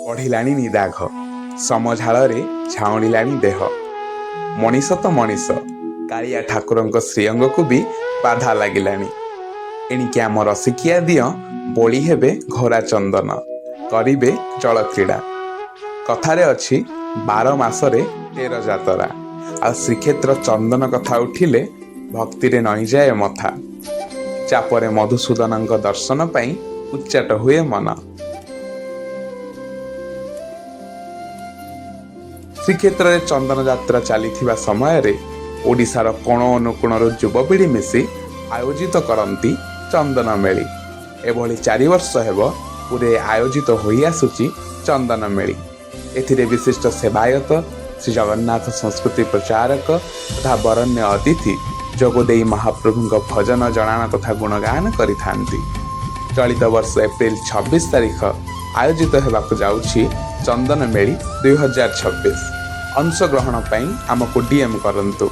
ବଢ଼ିଲାଣି ନିଦାଘ, ସମଝାଳରେ ଝାଉଁଳିଲାଣି ଦେହ। ମଣିଷ ତ ମଣିଷ, କାଳିଆ ଠାକୁରଙ୍କ ଶ୍ରୀଅଙ୍ଗକୁ ବି ବାଧା ଲାଗିଲାଣି। ଏଣିକି ଆମ ରସିକିଆ ଦିଅ ବୋଳି ହେବେ ଘୋରା ଚନ୍ଦନ, କରିବେ ଜଳକ୍ରୀଡ଼ା। କଥାରେ ଅଛି 12 ମାସରେ 13 ଯାତରା, ଆଉ ଶ୍ରୀକ୍ଷେତ୍ର ଚନ୍ଦନ କଥା ଉଠିଲେ ଭକ୍ତିରେ ନଇଁଯାଏ ମଥା। ଚାପରେ ମଧୁସୂଦନଙ୍କ ଦର୍ଶନ ପାଇଁ ଉଚ୍ଚାଟ ହୁଏ ମନ। ଶ୍ରୀକ୍ଷେତ୍ରରେ ଚନ୍ଦନ ଯାତ୍ରା ଚାଲିଥିବା ସମୟରେ ଓଡ଼ିଶାର କୋଣ ଅନୁକୋଣରୁ ଯୁବପିଢ଼ି ମିଶି ଆୟୋଜିତ କରନ୍ତି ଚନ୍ଦନ ମେଳି। ଏଭଳି 4 ବର୍ଷ ହେବ ପୁରୀରେ ଆୟୋଜିତ ହୋଇ ଆସୁଛି ଚନ୍ଦନ ମେଳି। ଏଥିରେ ବିଶିଷ୍ଟ ସେବାୟତ, ଶ୍ରୀ ଜଗନ୍ନାଥ ସଂସ୍କୃତି ପ୍ରଚାରକ ତଥା ବରଣ୍ୟ ଅତିଥି ଯୋଗଦେଇ ମହାପ୍ରଭୁଙ୍କ ଭଜନ ଜଣାଣ ତଥା ଗୁଣଗାନ କରିଥାନ୍ତି। ଚଳିତ ବର୍ଷ ଏପ୍ରିଲ 26 ତାରିଖ ଆୟୋଜିତ ହେବାକୁ ଯାଉଛି ଚନ୍ଦନ ମେଳି 2026। ଅଂଶଗ୍ରହଣ ପାଇଁ ଆମକୁ DM କରନ୍ତୁ।